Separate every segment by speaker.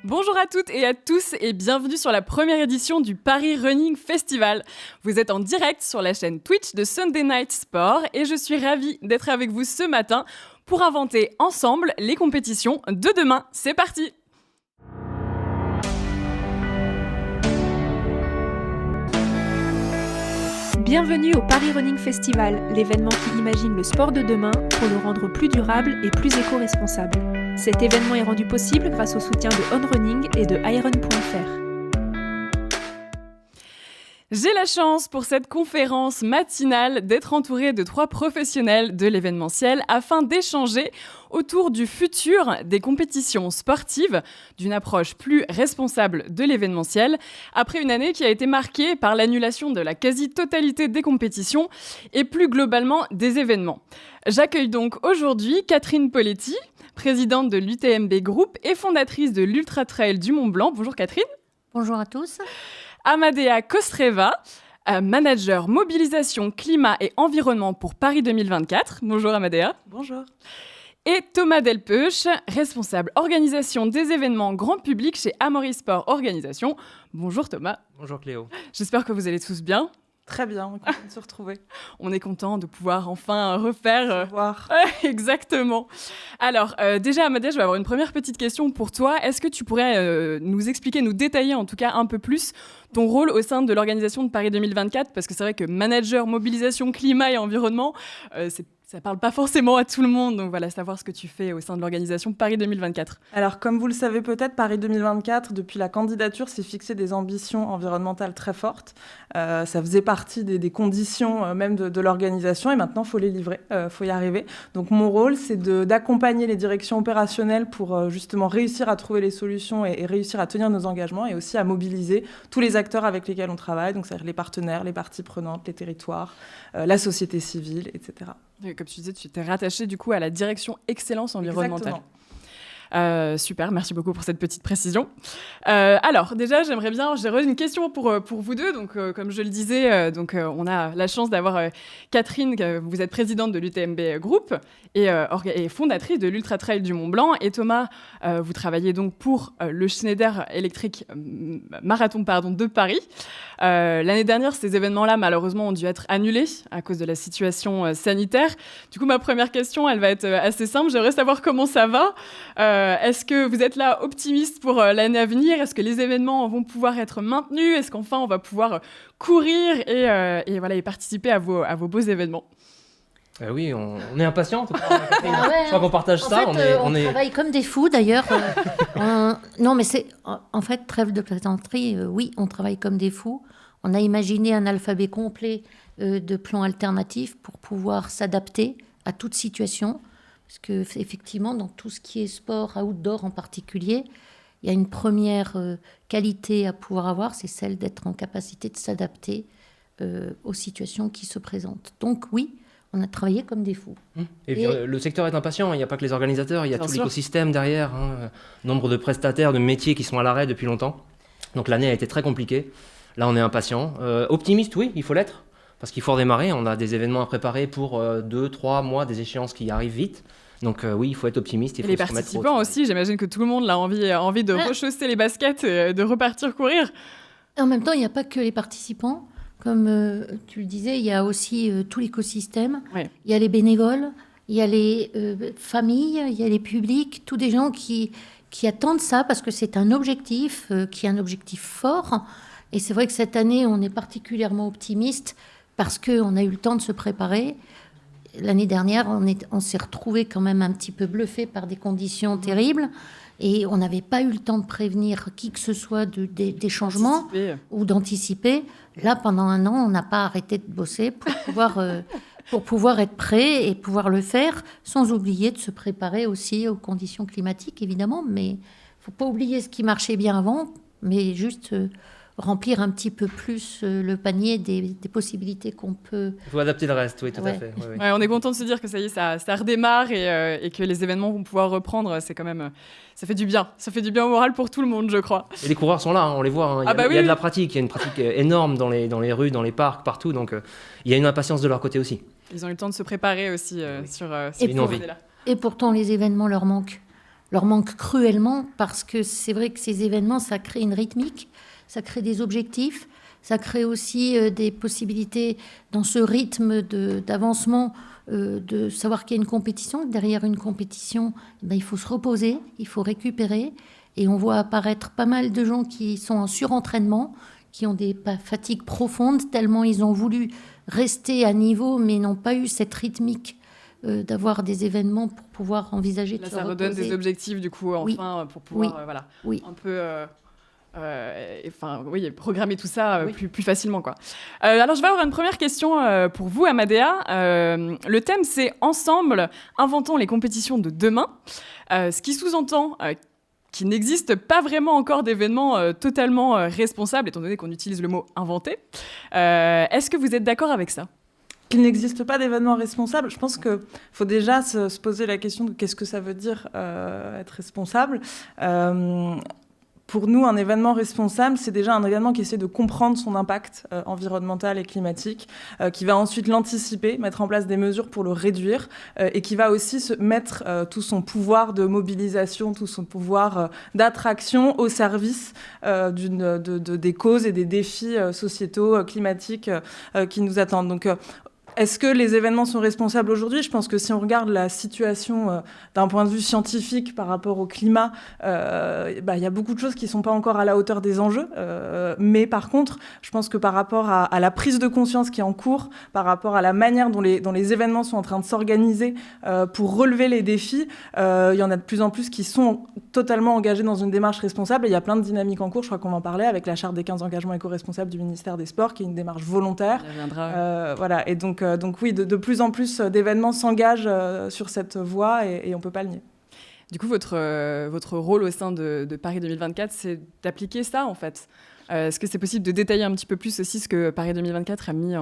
Speaker 1: Bonjour à toutes et à tous et bienvenue sur la première édition du Paris Running Festival. Vous êtes en direct sur la chaîne Twitch de Sunday Night Sport et je suis ravie d'être avec vous ce matin pour inventer ensemble les compétitions de demain. C'est parti!
Speaker 2: Bienvenue au Paris Running Festival, l'événement qui imagine le sport de demain pour le rendre plus durable et plus éco-responsable. Cet événement est rendu possible grâce au soutien de On Running et de Iron.fr.
Speaker 1: J'ai la chance pour cette conférence matinale d'être entourée de 3 professionnels de l'événementiel afin d'échanger autour du futur des compétitions sportives, d'une approche plus responsable de l'événementiel, après une année qui a été marquée par l'annulation de la quasi-totalité des compétitions et plus globalement des événements. J'accueille donc aujourd'hui Catherine Poletti, présidente de l'UTMB Group et fondatrice de l'Ultra Trail du Mont Blanc. Bonjour Catherine.
Speaker 3: Bonjour à tous.
Speaker 1: Amadea Kostreva, manager mobilisation, climat et environnement pour Paris 2024. Bonjour Amadea.
Speaker 4: Bonjour.
Speaker 1: Et Thomas Delpeuch, responsable organisation des événements grand public chez Amaury Sport Organisation. Bonjour Thomas.
Speaker 5: Bonjour Cléo.
Speaker 1: J'espère que vous allez tous bien.
Speaker 4: Très bien, on est content de se retrouver.
Speaker 1: On est content de pouvoir enfin refaire...
Speaker 4: voir.
Speaker 1: Exactement. Alors, déjà, Amadea, je vais avoir une première petite question pour toi. Est-ce que tu pourrais nous expliquer, nous détailler en tout cas un peu plus ton rôle au sein de l'organisation de Paris 2024 ? Parce que c'est vrai que manager, mobilisation, climat et environnement, ça parle pas forcément à tout le monde. Donc voilà, savoir ce que tu fais au sein de l'organisation Paris 2024.
Speaker 4: Alors, comme vous le savez peut-être, Paris 2024, depuis la candidature, s'est fixé des ambitions environnementales très fortes. Ça faisait partie des conditions même de l'organisation et maintenant, il faut les livrer, faut y arriver. Donc, mon rôle, c'est d'accompagner les directions opérationnelles pour justement réussir à trouver les solutions et réussir à tenir nos engagements et aussi à mobiliser tous les acteurs avec lesquels on travaille, donc c'est-à-dire les partenaires, les parties prenantes, les territoires, la société civile, etc.
Speaker 1: Comme tu disais, tu t'es rattaché du coup à la direction excellence environnementale.
Speaker 4: Exactement.
Speaker 1: Super, merci beaucoup pour cette petite précision. Alors, déjà, j'ai une question pour vous deux. Donc, comme je le disais, on a la chance d'avoir Catherine, vous êtes présidente de l'UTMB Group et fondatrice de l'Ultra Trail du Mont Blanc. Et Thomas, vous travaillez donc pour le Schneider Electric Marathon de Paris. L'année dernière, ces événements-là, malheureusement, ont dû être annulés à cause de la situation sanitaire. Du coup, ma première question, elle va être assez simple. J'aimerais savoir comment ça va. Est-ce que vous êtes là optimiste pour l'année à venir ? Est-ce que les événements vont pouvoir être maintenus ? Est-ce qu'enfin on va pouvoir courir et participer à vos beaux événements ?
Speaker 5: Oui, on est impatients en tout cas. Je crois qu'on partage ça.
Speaker 3: On travaille comme des fous d'ailleurs. Non, mais c'est en fait trêve de plaisanterie. Oui, on travaille comme des fous. On a imaginé un alphabet complet de plans alternatifs pour pouvoir s'adapter à toute situation. Parce qu'effectivement, dans tout ce qui est sport, outdoor en particulier, il y a une première qualité à pouvoir avoir, c'est celle d'être en capacité de s'adapter aux situations qui se présentent. Donc oui, on a travaillé comme des fous.
Speaker 5: Et puis, le secteur est impatient, il n'y a pas que les organisateurs, il y a tout l'écosystème derrière, nombre de prestataires, de métiers qui sont à l'arrêt depuis longtemps. Donc l'année a été très compliquée, là on est impatient. Optimiste, oui, il faut l'être. Parce qu'il faut redémarrer, on a des événements à préparer pour 2-3 mois, des échéances qui arrivent vite. Donc oui, il faut être optimiste.
Speaker 1: Et les participants aussi, j'imagine que tout le monde a envie de rechausser les baskets et de repartir courir.
Speaker 3: Et en même temps, il n'y a pas que les participants. Comme tu le disais, il y a aussi tout l'écosystème. Ouais. Il y a les bénévoles, il y a les familles, il y a les publics, tous des gens qui attendent ça parce que c'est un objectif qui est un objectif fort. Et c'est vrai que cette année, on est particulièrement optimiste parce qu'on a eu le temps de se préparer. L'année dernière, on s'est retrouvés quand même un petit peu bluffés par des conditions terribles et on n'avait pas eu le temps de prévenir qui que ce soit des changements ou d'anticiper. Là, pendant un an, on n'a pas arrêté de bosser pour pouvoir être prêt et pouvoir le faire, sans oublier de se préparer aussi aux conditions climatiques, évidemment. Mais il ne faut pas oublier ce qui marchait bien avant, mais juste... remplir un petit peu plus le panier des possibilités qu'on peut...
Speaker 5: Il faut adapter le reste, oui, tout à fait. Oui.
Speaker 1: Ouais, on est content de se dire que ça y est, ça redémarre et que les événements vont pouvoir reprendre. C'est quand même... Ça fait du bien. Ça fait du bien au moral pour tout le monde, je crois.
Speaker 5: Et les coureurs sont là, on les voit. Il y a de la pratique. Il y a une pratique énorme dans les rues, dans les parcs, partout. Donc, il y a une impatience de leur côté aussi.
Speaker 1: Ils ont eu le temps de se préparer aussi sur
Speaker 5: innover.
Speaker 3: Et pourtant, les événements leur manquent. leur manque cruellement, parce que c'est vrai que ces événements, ça crée une rythmique, ça crée des objectifs, ça crée aussi des possibilités dans ce rythme d'avancement, de savoir qu'il y a une compétition. Derrière une compétition, il faut se reposer, il faut récupérer. Et on voit apparaître pas mal de gens qui sont en surentraînement, qui ont des fatigues profondes, tellement ils ont voulu rester à niveau, mais n'ont pas eu cette rythmique d'avoir des événements pour pouvoir envisager de se reposer.
Speaker 1: Ça redonne des objectifs, du coup, enfin, pour pouvoir un peu... programmer tout ça plus facilement, quoi. Alors, je vais avoir une première question pour vous, Amadea. Le thème, c'est « Ensemble, inventons les compétitions de demain ». Ce qui sous-entend qu'il n'existe pas vraiment encore d'événements totalement responsables, étant donné qu'on utilise le mot « inventer ». Est-ce que vous êtes d'accord avec ça ?
Speaker 4: Qu'il n'existe pas d'événements responsables, je pense qu'il faut déjà se poser la question de qu'est-ce que ça veut dire être responsable. Pour nous, un événement responsable, c'est déjà un événement qui essaie de comprendre son impact environnemental et climatique, qui va ensuite l'anticiper, mettre en place des mesures pour le réduire, et qui va aussi mettre tout son pouvoir de mobilisation, tout son pouvoir d'attraction au service des causes et des défis sociétaux, climatiques qui nous attendent. Donc, est-ce que les événements sont responsables aujourd'hui ? Je pense que si on regarde la situation d'un point de vue scientifique par rapport au climat, y a beaucoup de choses qui ne sont pas encore à la hauteur des enjeux. Mais par contre, je pense que par rapport à la prise de conscience qui est en cours, par rapport à la manière dont les événements sont en train de s'organiser pour relever les défis, il y en a de plus en plus qui sont totalement engagés dans une démarche responsable. Et il y a plein de dynamiques en cours, je crois qu'on va en parler, avec la charte des 15 engagements éco-responsables du ministère des Sports, qui est une démarche volontaire. Voilà. Et donc oui, de plus en plus d'événements s'engagent sur cette voie et on ne peut pas le nier.
Speaker 1: Du coup, votre rôle au sein de Paris 2024, c'est d'appliquer ça, en fait. Est-ce que c'est possible de détailler un petit peu plus aussi ce que Paris 2024 a mis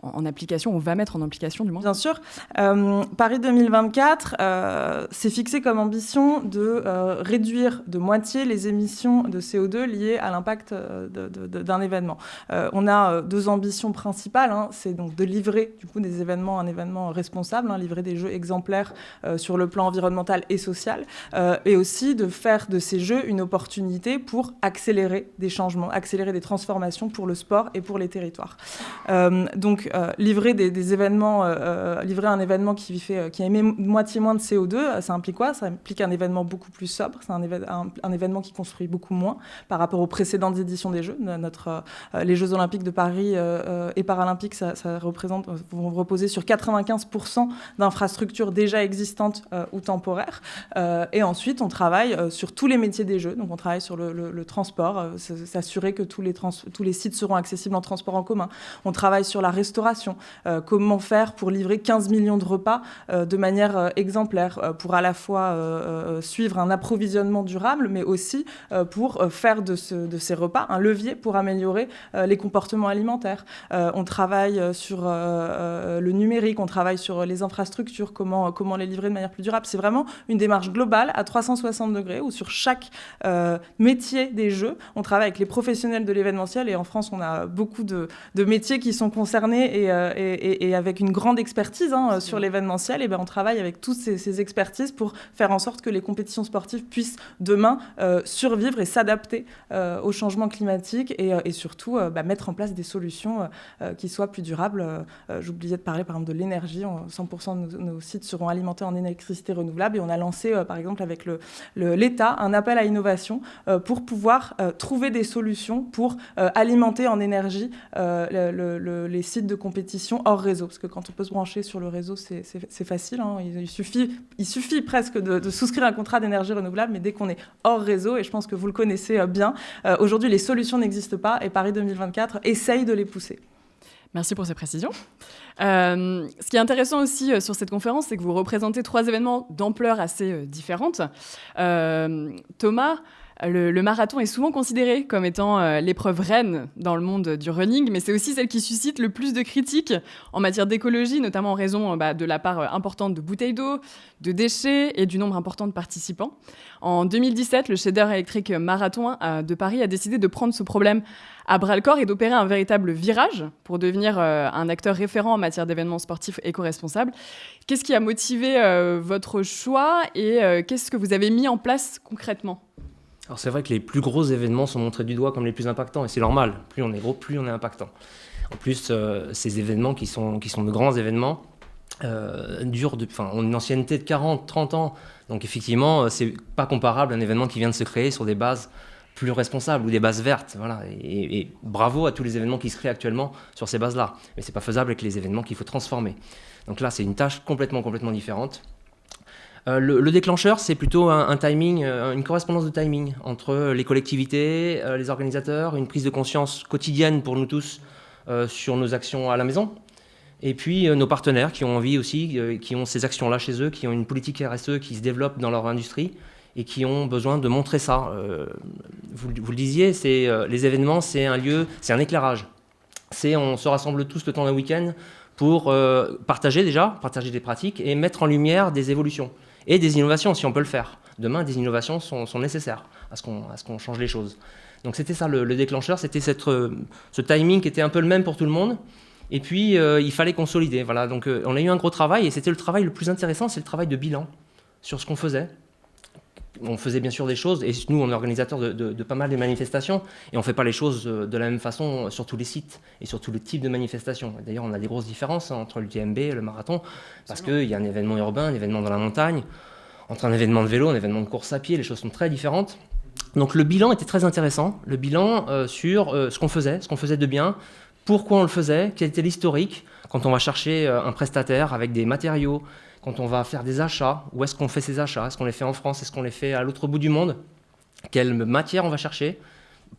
Speaker 1: en application, on va mettre en application du moins ?
Speaker 4: Bien sûr. Paris 2024 s'est fixé comme ambition de réduire de moitié les émissions de CO2 liées à l'impact d'un événement. On a deux ambitions principales, c'est donc de livrer du coup un événement responsable, livrer des jeux exemplaires sur le plan environnemental et social, et aussi de faire de ces jeux une opportunité pour accélérer des changements, accélérer des transformations pour le sport et pour les territoires. Donc livrer des événements, livrer un événement qui émet moitié moins de CO2, ça implique quoi ? Ça implique un événement beaucoup plus sobre, c'est un événement qui construit beaucoup moins par rapport aux précédentes éditions des Jeux. Les Jeux Olympiques de Paris et Paralympiques, ça vont reposer sur 95% d'infrastructures déjà existantes ou temporaires. Et ensuite, on travaille sur tous les métiers des Jeux. Donc, on travaille sur le transport, s'assurer que tous les sites seront accessibles en transport en commun. On travaille sur la restauration. Comment faire pour livrer 15 millions de repas de manière exemplaire, pour à la fois suivre un approvisionnement durable, mais aussi pour faire de ces repas un levier pour améliorer les comportements alimentaires. On travaille sur le numérique, on travaille sur les infrastructures, comment les livrer de manière plus durable. C'est vraiment une démarche globale à 360 degrés où sur chaque métier des Jeux, on travaille avec les professionnels de l'événementiel, et en France, on a beaucoup de métiers qui sont concernés et avec une grande expertise sur l'événementiel. Et on travaille avec toutes ces expertises pour faire en sorte que les compétitions sportives puissent demain survivre et s'adapter au changement climatique et surtout mettre en place des solutions qui soient plus durables. J'oubliais de parler par exemple de l'énergie. 100% de nos sites seront alimentés en électricité renouvelable, et on a lancé par exemple avec l'État un appel à innovation pour pouvoir trouver des solutions pour alimenter en énergie les sites de compétition hors réseau, parce que quand on peut se brancher sur le réseau, c'est facile, il suffit presque de souscrire un contrat d'énergie renouvelable, mais dès qu'on est hors réseau, et je pense que vous le connaissez bien, aujourd'hui les solutions n'existent pas, et Paris 2024 essaye de les pousser.
Speaker 1: Merci pour ces précisions. Ce qui est intéressant aussi sur cette conférence, c'est que vous représentez 3 événements d'ampleur assez différente. Thomas, Le marathon est souvent considéré comme étant l'épreuve reine dans le monde du running, mais c'est aussi celle qui suscite le plus de critiques en matière d'écologie, notamment en raison de la part importante de bouteilles d'eau, de déchets et du nombre important de participants. En 2017, le Cheddar Electric Marathon de Paris a décidé de prendre ce problème à bras-le-corps et d'opérer un véritable virage pour devenir un acteur référent en matière d'événements sportifs éco-responsables. Qu'est-ce qui a motivé votre choix et qu'est-ce que vous avez mis en place concrètement ?
Speaker 5: Alors c'est vrai que les plus gros événements sont montrés du doigt comme les plus impactants, et c'est normal. Plus on est gros, plus on est impactant. En plus, ces événements qui sont de grands événements ont une ancienneté de 40, 30 ans. Donc effectivement, c'est pas comparable à un événement qui vient de se créer sur des bases plus responsables ou des bases vertes. Voilà. Et bravo à tous les événements qui se créent actuellement sur ces bases-là. Mais c'est pas faisable avec les événements qu'il faut transformer. Donc là, c'est une tâche complètement différente. Le déclencheur, c'est plutôt un timing, une correspondance de timing entre les collectivités, les organisateurs, une prise de conscience quotidienne pour nous tous sur nos actions à la maison, et puis nos partenaires qui ont envie aussi, qui ont ces actions-là chez eux, qui ont une politique RSE qui se développe dans leur industrie et qui ont besoin de montrer ça. Vous le disiez, les événements, c'est un lieu, c'est un éclairage. On se rassemble tous le temps d'un week-end pour partager des pratiques et mettre en lumière des évolutions. Et des innovations, si on peut le faire. Demain, des innovations sont nécessaires à ce qu'on change les choses. Donc c'était ça le déclencheur, c'était ce timing qui était un peu le même pour tout le monde. Et puis, il fallait consolider. Voilà. Donc on a eu un gros travail, et c'était le travail le plus intéressant, c'est le travail de bilan sur ce qu'on faisait. On faisait bien sûr des choses, et nous, on est organisateur de pas mal de manifestations, et on ne fait pas les choses de la même façon sur tous les sites et sur tous les types de manifestations. D'ailleurs, on a des grosses différences entre l'UTMB et le marathon, parce qu'il y a un événement urbain, un événement dans la montagne, entre un événement de vélo, un événement de course à pied, les choses sont très différentes. Donc le bilan était très intéressant, le bilan sur ce qu'on faisait de bien, pourquoi on le faisait, quel était l'historique, quand on va chercher un prestataire avec des matériaux, quand on va faire des achats, où est-ce qu'on fait ces achats? Est-ce qu'on les fait en France? Est-ce qu'on les fait à l'autre bout du monde? Quelle matière on va chercher?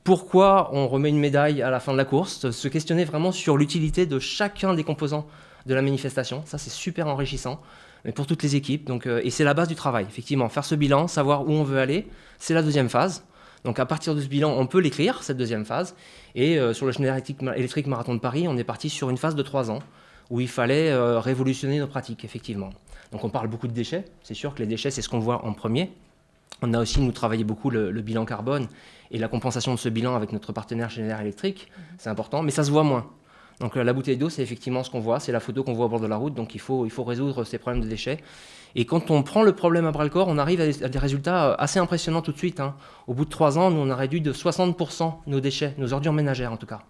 Speaker 5: Pourquoi on remet une médaille à la fin de la course? Se questionner vraiment sur l'utilité de chacun des composants de la manifestation. Ça, c'est super enrichissant, mais pour toutes les équipes. Donc, et c'est la base du travail, effectivement. Faire ce bilan, savoir où on veut aller, c'est la deuxième phase. Donc à partir de ce bilan, on peut l'écrire, cette deuxième phase. Et sur le Cheddar Electric Marathon de Paris, on est parti sur une phase de 3 ans, où il fallait révolutionner nos pratiques, effectivement. Donc on parle beaucoup de déchets, c'est sûr que les déchets, c'est ce qu'on voit en premier. On a aussi, nous, travaillé beaucoup le bilan carbone et la compensation de ce bilan avec notre partenaire Cheddar Electric, c'est important, mais ça se voit moins. Donc la bouteille d'eau, c'est effectivement ce qu'on voit, c'est la photo qu'on voit au bord de la route, donc il faut résoudre ces problèmes de déchets. Et quand on prend le problème à bras-le-corps, on arrive à des résultats assez impressionnants tout de suite. Au bout de 3 ans, nous, on a réduit de 60% nos déchets, nos ordures ménagères en tout cas.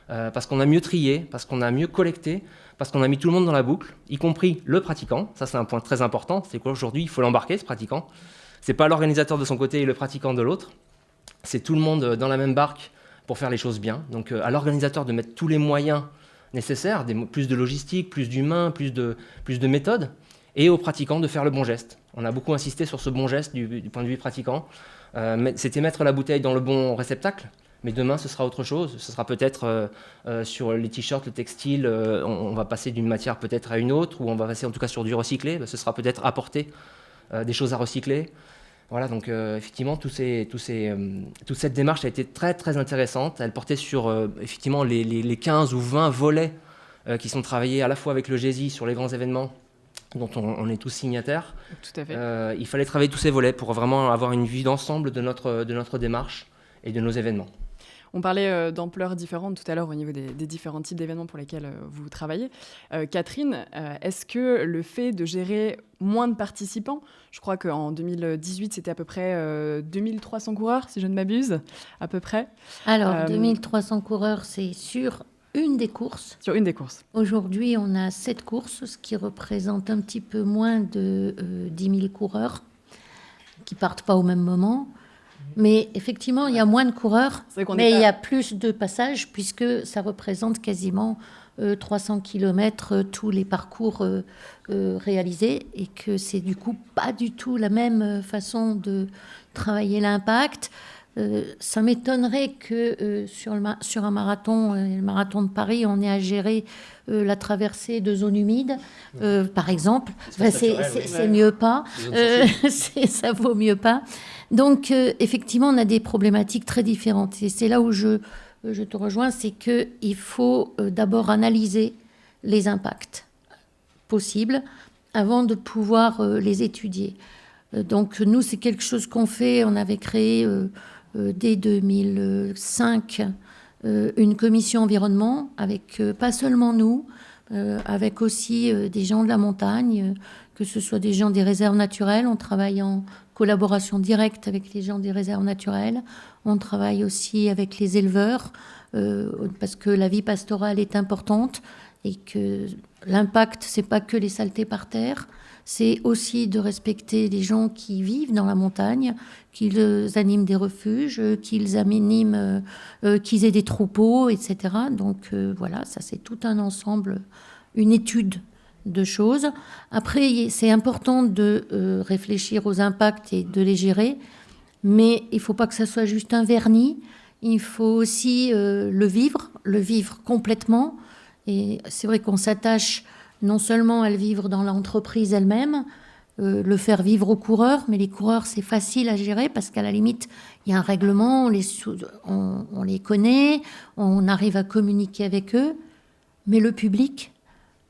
Speaker 5: Parce qu'on a mieux trié, parce qu'on a mieux collecté, parce qu'on a mis tout le monde dans la boucle, y compris le pratiquant. Ça, c'est un point très important. C'est qu'aujourd'hui, il faut l'embarquer, ce pratiquant. C'est pas l'organisateur de son côté et le pratiquant de l'autre. C'est tout le monde dans la même barque pour faire les choses bien. Donc, à l'organisateur de mettre tous les moyens nécessaires, plus de logistique, plus d'humains, plus de méthodes, et aux pratiquants de faire le bon geste. On a beaucoup insisté sur ce bon geste du point de vue pratiquant. C'était mettre la bouteille dans le bon réceptacle. Mais demain, ce sera autre chose. Ce sera peut-être sur les t-shirts, le textile, on va passer d'une matière peut-être à une autre, ou on va passer en tout cas sur du recyclé. Ce sera peut-être apporter des choses à recycler. Voilà, donc effectivement, toute cette démarche a été très, très intéressante. Elle portait sur effectivement les 15 ou 20 volets qui sont travaillés à la fois avec le GESI sur les grands événements, dont on est tous signataires.
Speaker 1: Tout à fait.
Speaker 5: Il fallait travailler tous ces volets pour vraiment avoir une vue d'ensemble de notre démarche et de nos événements.
Speaker 1: On parlait d'ampleurs différentes tout à l'heure au niveau des différents types d'événements pour lesquels vous travaillez. Catherine, est-ce que le fait de gérer moins de participants, je crois qu'en 2018, c'était à peu près 2300 coureurs, si je ne m'abuse, à peu près.
Speaker 3: Alors, 2300 coureurs, c'est sur une des courses.
Speaker 1: Sur une des courses.
Speaker 3: Aujourd'hui, on a 7 courses, ce qui représente un petit peu moins de 10 000 coureurs qui partent pas au même moment. Mais effectivement, il y a moins de coureurs, mais il y a plus de passages, puisque ça représente quasiment 300 km tous les parcours réalisés, et que c'est du coup pas du tout la même façon de travailler l'impact. Ça m'étonnerait que sur un marathon, le marathon de Paris, on ait à gérer la traversée de zones humides, par exemple. C'est mieux pas. Ça vaut mieux pas. Donc, effectivement, on a des problématiques très différentes. Et c'est là où je te rejoins, c'est qu'il faut d'abord analyser les impacts possibles avant de pouvoir les étudier. Donc, nous, c'est quelque chose qu'on fait. On avait créé dès 2005 une commission environnement avec pas seulement nous, avec aussi des gens de la montagne, que ce soit des gens des réserves naturelles. On travaille en collaboration directe avec les gens des réserves naturelles. On travaille aussi avec les éleveurs parce que la vie pastorale est importante et que l'impact, c'est pas que les saletés par terre. C'est aussi de respecter les gens qui vivent dans la montagne, qu'ils animent des refuges, qu'ils aient des troupeaux, etc. Donc voilà, ça c'est tout un ensemble, une étude de choses. Après, c'est important de réfléchir aux impacts et de les gérer, mais il ne faut pas que ça soit juste un vernis. Il faut aussi le vivre complètement. Et c'est vrai qu'on s'attache non seulement à le vivre dans l'entreprise elle-même, le faire vivre aux coureurs, mais les coureurs, c'est facile à gérer parce qu'à la limite, il y a un règlement, on les connaît, on arrive à communiquer avec eux, mais le public,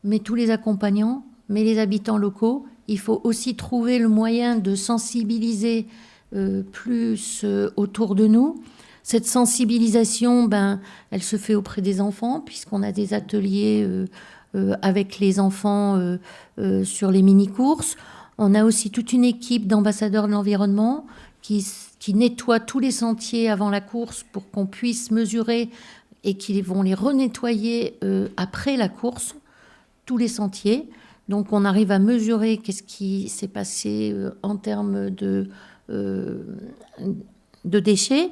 Speaker 3: mais tous les accompagnants, mais les habitants locaux, il faut aussi trouver le moyen de sensibiliser plus autour de nous. Cette sensibilisation, elle se fait auprès des enfants, puisqu'on a des ateliers avec les enfants sur les mini-courses. On a aussi toute une équipe d'ambassadeurs de l'environnement qui nettoie tous les sentiers avant la course pour qu'on puisse mesurer et qui vont les renettoyer après la course, tous les sentiers. Donc on arrive à mesurer qu'est-ce qui s'est passé en termes de déchets.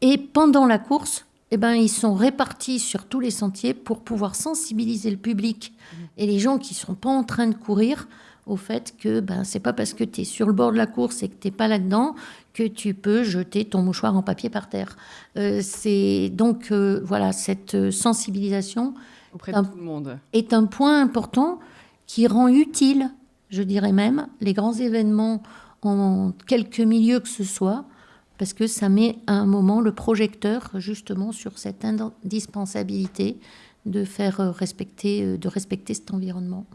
Speaker 3: Et pendant la course, ils sont répartis sur tous les sentiers pour pouvoir sensibiliser le public et les gens qui ne sont pas en train de courir au fait que c'est pas parce que tu es sur le bord de la course et que tu n'es pas là-dedans que tu peux jeter ton mouchoir en papier par terre. C'est donc, voilà, cette sensibilisation
Speaker 1: auprès de tout le monde
Speaker 3: est un point important qui rend utile, je dirais même, les grands événements en quelques milieux que ce soit, parce que ça met à un moment le projecteur justement sur cette indispensabilité de respecter cet environnement.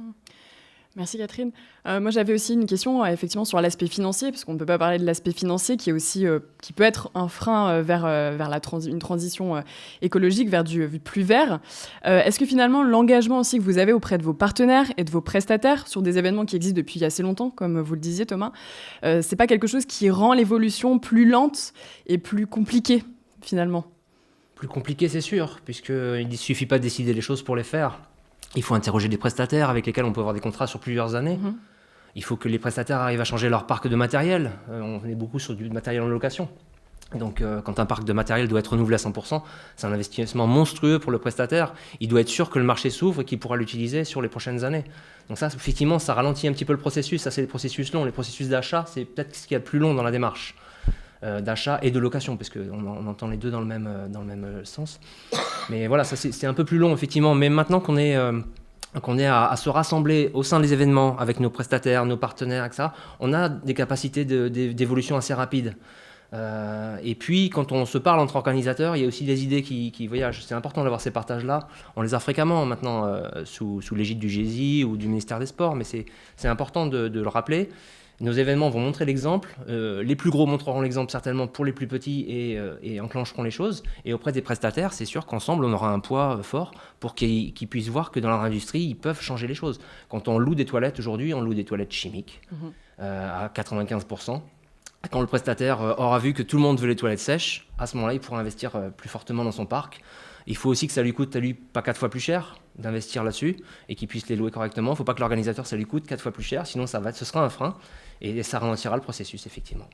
Speaker 1: Merci Catherine. Moi j'avais aussi une question effectivement sur l'aspect financier, parce qu'on ne peut pas parler de l'aspect financier qui est aussi qui peut être un frein vers une transition écologique, vers du plus vert. Est-ce que finalement l'engagement aussi que vous avez auprès de vos partenaires et de vos prestataires sur des événements qui existent depuis assez longtemps, comme vous le disiez Thomas, c'est pas quelque chose qui rend l'évolution plus lente et plus compliquée finalement?
Speaker 5: Plus compliqué, c'est sûr, puisqu'il ne suffit pas de décider les choses pour les faire. Il faut interroger des prestataires avec lesquels on peut avoir des contrats sur plusieurs années. Il faut que les prestataires arrivent à changer leur parc de matériel. On est beaucoup sur du matériel en location. Donc quand un parc de matériel doit être renouvelé à 100%, c'est un investissement monstrueux pour le prestataire. Il doit être sûr que le marché s'ouvre et qu'il pourra l'utiliser sur les prochaines années. Donc ça, effectivement, ça ralentit un petit peu le processus. Ça, c'est les processus longs. Les processus d'achat, c'est peut-être ce qu'il y a de plus long dans la démarche. D'achat et de location, parce qu'on entend les deux dans le même sens. Mais voilà, ça c'est un peu plus long, effectivement. Mais maintenant qu'on est à se rassembler au sein des événements avec nos prestataires, nos partenaires, etc., on a des capacités d'évolution assez rapides. Et puis, quand on se parle entre organisateurs, il y a aussi des idées qui voyagent. C'est important d'avoir ces partages-là. On les a fréquemment maintenant sous l'égide du GESI ou du ministère des Sports, mais c'est important de le rappeler. Nos événements vont montrer l'exemple. Les plus gros montreront l'exemple certainement pour les plus petits et enclencheront les choses. Et auprès des prestataires, c'est sûr qu'ensemble, on aura un poids fort pour qu'ils puissent voir que dans leur industrie, ils peuvent changer les choses. Quand on loue des toilettes aujourd'hui, on loue des toilettes chimiques à 95%. Quand le prestataire aura vu que tout le monde veut les toilettes sèches, à ce moment-là, il pourra investir plus fortement dans son parc. Il faut aussi que ça lui coûte à lui pas 4 fois plus cher. d'investir là-dessus et qu'ils puissent les louer correctement. Il ne faut pas que l'organisateur, ça lui coûte 4 fois plus cher, sinon ce sera un frein et ça ralentira le processus, effectivement.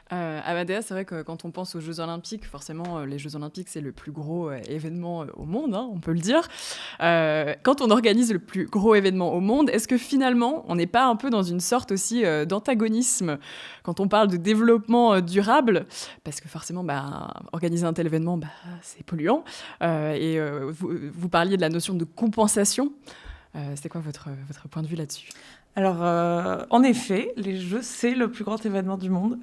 Speaker 1: Amadea, c'est vrai que quand on pense aux Jeux Olympiques, forcément, les Jeux Olympiques, c'est le plus gros événement au monde, hein, on peut le dire. Quand on organise le plus gros événement au monde, est-ce que finalement, on n'est pas un peu dans une sorte aussi d'antagonisme quand on parle de développement durable? Parce que forcément, organiser un tel événement, c'est polluant. Vous parliez de la notion de compensation. C'est quoi votre point de vue là-dessus?
Speaker 4: Alors, en effet, les Jeux, c'est le plus grand événement du monde.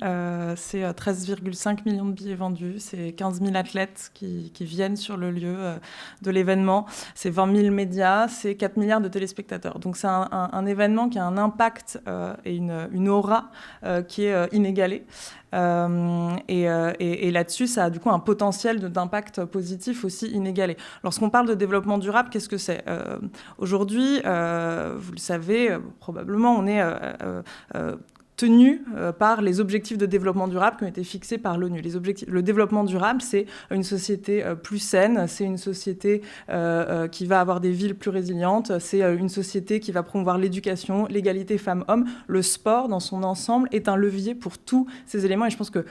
Speaker 4: C'est 13,5 millions de billets vendus. C'est 15 000 athlètes qui viennent sur le lieu de l'événement. C'est 20 000 médias. C'est 4 milliards de téléspectateurs. Donc, c'est un événement qui a un impact et une aura qui est inégalée. Et là-dessus, ça a du coup un potentiel d'impact positif aussi inégalé. Lorsqu'on parle de développement durable, qu'est-ce que c'est ? Aujourd'hui, vous le savez, probablement, on est tenu par les objectifs de développement durable qui ont été fixés par l'ONU. Le développement durable, c'est une société plus saine, c'est une société qui va avoir des villes plus résilientes, c'est une société qui va promouvoir l'éducation, l'égalité femmes-hommes. Le sport, dans son ensemble, est un levier pour tous ces éléments. Et je pense que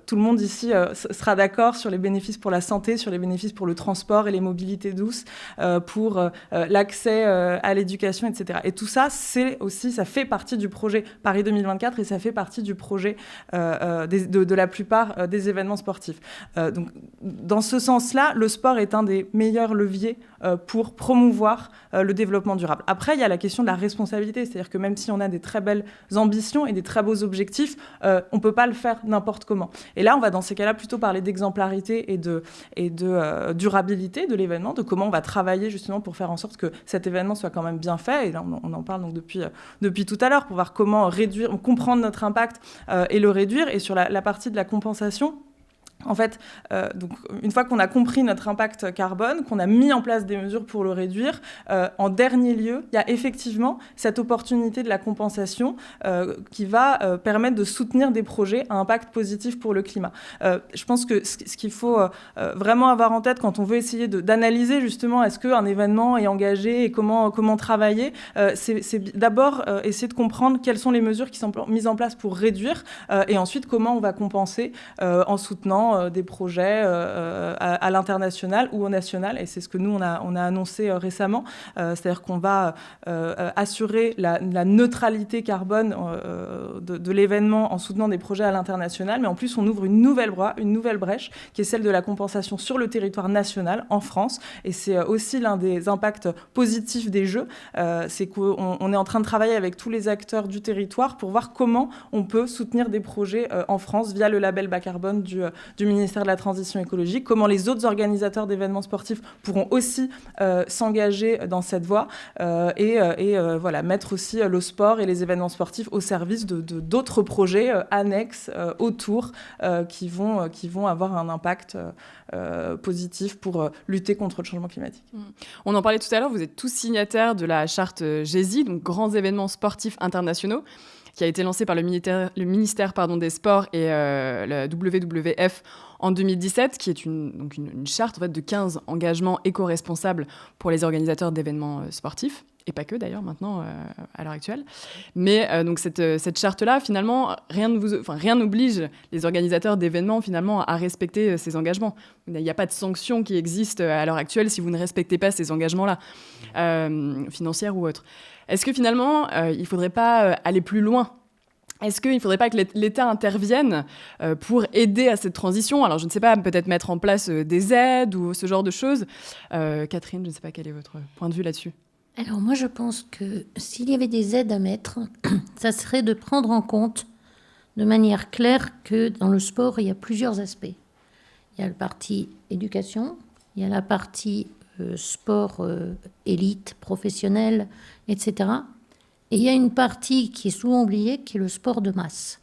Speaker 4: tout le monde ici sera d'accord sur les bénéfices pour la santé, sur les bénéfices pour le transport et les mobilités douces, pour l'accès à l'éducation, etc. Et tout ça, ça fait partie du projet Paris 2024 et ça fait partie du projet de la plupart des événements sportifs. Donc, dans ce sens-là, le sport est un des meilleurs leviers pour promouvoir le développement durable. Après, il y a la question de la responsabilité, c'est-à-dire que même si on a des très belles ambitions et des très beaux objectifs, on ne peut pas le faire n'importe comment. Et là, on va dans ces cas-là plutôt parler d'exemplarité et de durabilité de l'événement, de comment on va travailler justement pour faire en sorte que cet événement soit quand même bien fait. Et là, on en parle donc depuis tout à l'heure pour voir comment comprendre notre impact et le réduire. Et sur la partie de la compensation, en fait, donc, une fois qu'on a compris notre impact carbone, qu'on a mis en place des mesures pour le réduire, en dernier lieu, il y a effectivement cette opportunité de la compensation qui va permettre de soutenir des projets à impact positif pour le climat. Je pense que ce qu'il faut vraiment avoir en tête quand on veut essayer d'analyser justement est-ce qu'un événement est engagé et comment travailler, c'est d'abord essayer de comprendre quelles sont les mesures qui sont mises en place pour réduire et ensuite comment on va compenser en soutenant des projets à l'international ou au national. Et c'est ce que nous, on a annoncé récemment. C'est-à-dire qu'on va assurer la neutralité carbone de l'événement en soutenant des projets à l'international. Mais en plus, on ouvre une nouvelle voie, une nouvelle brèche, qui est celle de la compensation sur le territoire national, en France. Et c'est aussi l'un des impacts positifs des Jeux. C'est qu'on est en train de travailler avec tous les acteurs du territoire pour voir comment on peut soutenir des projets en France via le label bas carbone du ministère de la Transition écologique, comment les autres organisateurs d'événements sportifs pourront aussi s'engager dans cette voie voilà, mettre aussi le sport et les événements sportifs au service d'autres projets annexes autour qui vont avoir un impact positif pour lutter contre le changement climatique.
Speaker 1: On en parlait tout à l'heure, vous êtes tous signataires de la charte GESI, donc Grands événements sportifs internationaux, qui a été lancé par le ministère des Sports et la WWF en 2017, qui est une charte en fait, de 15 engagements éco-responsables pour les organisateurs d'événements sportifs, et pas que d'ailleurs maintenant, à l'heure actuelle. Mais donc cette charte-là, finalement, rien n'oblige les organisateurs d'événements finalement, à respecter ces engagements. Il n'y a pas de sanctions qui existent à l'heure actuelle si vous ne respectez pas ces engagements-là, financières ou autres. Est-ce que finalement, il ne faudrait pas aller plus loin ? Est-ce qu'il ne faudrait pas que l'État intervienne pour aider à cette transition ? Alors, je ne sais pas, peut-être mettre en place des aides ou ce genre de choses. Catherine, je ne sais pas quel est votre point de vue là-dessus.
Speaker 3: Alors, moi, je pense que s'il y avait des aides à mettre, ça serait de prendre en compte de manière claire que dans le sport, il y a plusieurs aspects. Il y a la partie éducation, il y a la partie sport élite, professionnel, etc. Et il y a une partie qui est souvent oubliée, qui est le sport de masse.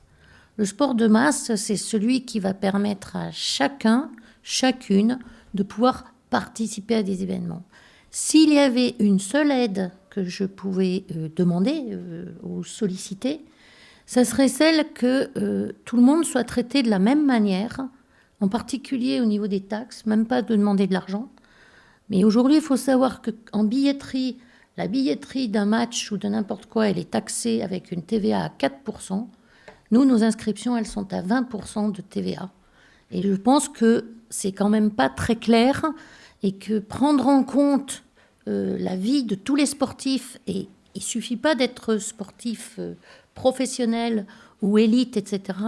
Speaker 3: Le sport de masse, c'est celui qui va permettre à chacun, chacune, de pouvoir participer à des événements. S'il y avait une seule aide que je pouvais demander ou solliciter, ça serait celle que tout le monde soit traité de la même manière, en particulier au niveau des taxes, même pas de demander de l'argent, Mais aujourd'hui, il faut savoir qu'en billetterie, la billetterie d'un match ou de n'importe quoi, elle est taxée avec une TVA à 4%. Nous, nos inscriptions, elles sont à 20% de TVA. Et je pense que c'est quand même pas très clair et que prendre en compte la vie de tous les sportifs, et il suffit pas d'être sportif professionnel ou élite, etc.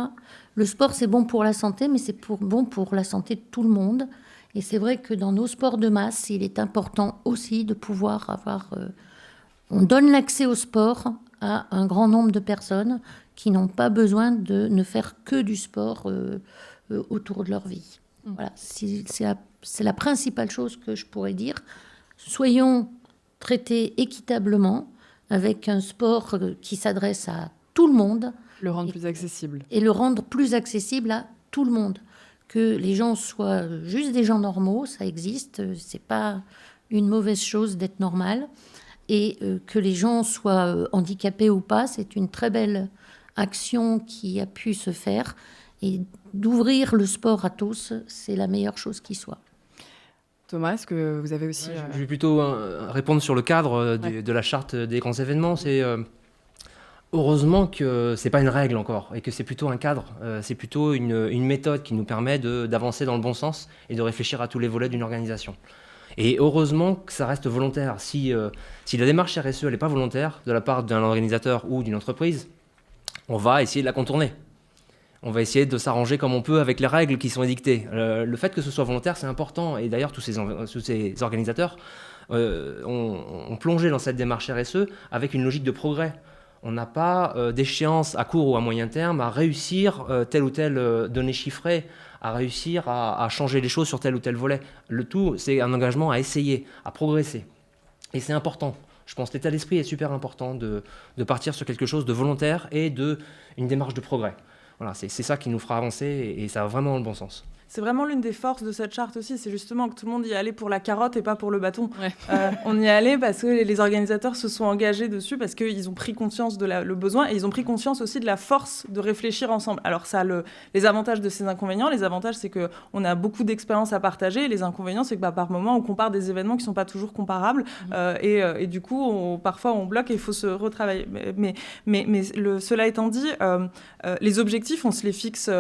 Speaker 3: Le sport, c'est bon pour la santé, mais c'est bon pour la santé de tout le monde. Et c'est vrai que dans nos sports de masse, il est important aussi de pouvoir avoir... on donne l'accès au sport à un grand nombre de personnes qui n'ont pas besoin de ne faire que du sport autour de leur vie. Voilà, c'est la principale chose que je pourrais dire. Soyons traités équitablement avec un sport qui s'adresse à tout le monde.
Speaker 1: Le rendre plus accessible.
Speaker 3: Et le rendre plus accessible à tout le monde. Que les gens soient juste des gens normaux, ça existe, c'est pas une mauvaise chose d'être normal. Et que les gens soient handicapés ou pas, c'est une très belle action qui a pu se faire. Et d'ouvrir le sport à tous, c'est la meilleure chose qui soit.
Speaker 1: Thomas, est-ce que vous avez aussi...
Speaker 5: Je vais plutôt répondre sur le cadre de la charte des grands événements. C'est heureusement que c'est pas une règle encore et que c'est plutôt un cadre. C'est plutôt une méthode qui nous permet d'avancer dans le bon sens et de réfléchir à tous les volets d'une organisation. Et heureusement que ça reste volontaire. Si la démarche RSE n'est pas volontaire de la part d'un organisateur ou d'une entreprise, on va essayer de la contourner. On va essayer de s'arranger comme on peut avec les règles qui sont édictées. Le fait que ce soit volontaire, c'est important. Et d'ailleurs, tous ces organisateurs ont plongé dans cette démarche RSE avec une logique de progrès. On n'a pas d'échéance à court ou à moyen terme à réussir telle ou telle donnée chiffrée, à réussir à changer les choses sur tel ou tel volet. Le tout, c'est un engagement à essayer, à progresser. Et c'est important. Je pense que l'état d'esprit est super important de partir sur quelque chose de volontaire et une démarche de progrès. Voilà, c'est ça qui nous fera avancer et ça va vraiment dans le bon sens.
Speaker 4: C'est vraiment l'une des forces de cette charte aussi, c'est justement que tout le monde y allait pour la carotte et pas pour le bâton.
Speaker 1: Ouais.
Speaker 4: On y allait parce que les organisateurs se sont engagés dessus, parce qu'ils ont pris conscience de le besoin et ils ont pris conscience aussi de la force de réfléchir ensemble. Alors ça a les avantages de ces inconvénients. Les avantages, c'est qu'on a beaucoup d'expériences à partager. Et les inconvénients, c'est que par moment, on compare des événements qui ne sont pas toujours comparables. Et du coup, parfois, on bloque et il faut se retravailler. Mais cela étant dit, les objectifs, on se les fixe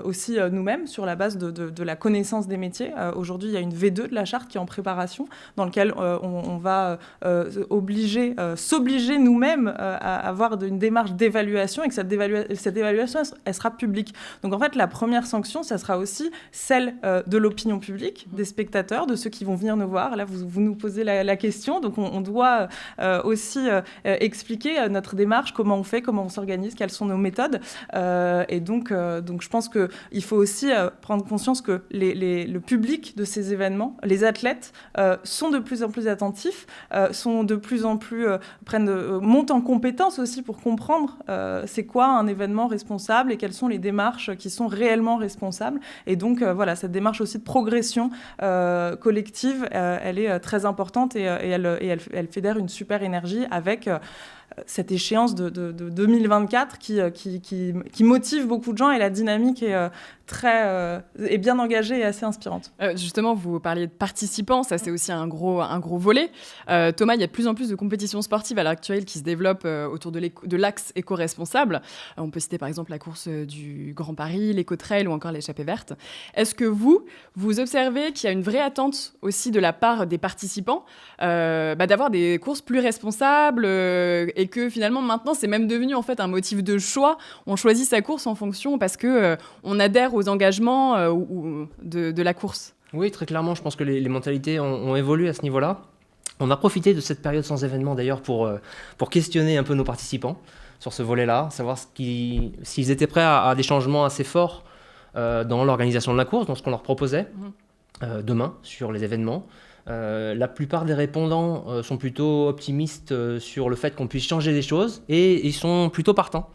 Speaker 4: aussi nous-mêmes sur la base de la connaissance des métiers. Aujourd'hui, il y a une V2 de la charte qui est en préparation, dans laquelle on va s'obliger nous-mêmes à avoir une démarche d'évaluation et que cette évaluation, elle sera publique. Donc en fait, la première sanction, ça sera aussi celle de l'opinion publique, des spectateurs, de ceux qui vont venir nous voir. Là, vous nous posez la question, donc on doit aussi expliquer notre démarche, comment on fait, comment on s'organise, quelles sont nos méthodes. Et donc je pense qu'il faut aussi prendre conscience que le public de ces événements, les athlètes, sont de plus en plus attentifs, sont de plus en plus montent en compétences aussi pour comprendre c'est quoi un événement responsable et quelles sont les démarches qui sont réellement responsables. Et donc voilà, cette démarche aussi de progression collective, elle est très importante et elle fédère une super énergie avec cette échéance de 2024 qui motive beaucoup de gens, et la dynamique est bien engagée et assez inspirante.
Speaker 1: Justement, vous parliez de participants, ça c'est aussi un gros volet. Thomas, il y a de plus en plus de compétitions sportives à l'heure actuelle qui se développent autour de l'axe éco-responsable. On peut citer par exemple la course du Grand Paris, l'éco-trail ou encore l'échappée verte. Est-ce que vous observez qu'il y a une vraie attente aussi de la part des participants d'avoir des courses plus responsables et que finalement maintenant c'est même devenu en fait un motif de choix. On choisit sa course en fonction parce que on adhère aux engagements de la course.
Speaker 5: Oui, très clairement, je pense que les mentalités ont évolué à ce niveau-là. On a profité de cette période sans événement d'ailleurs pour questionner un peu nos participants sur ce volet-là, savoir s'ils étaient prêts à des changements assez forts dans l'organisation de la course, dans ce qu'on leur proposait demain sur les événements. La plupart des répondants sont plutôt optimistes sur le fait qu'on puisse changer des choses et ils sont plutôt partants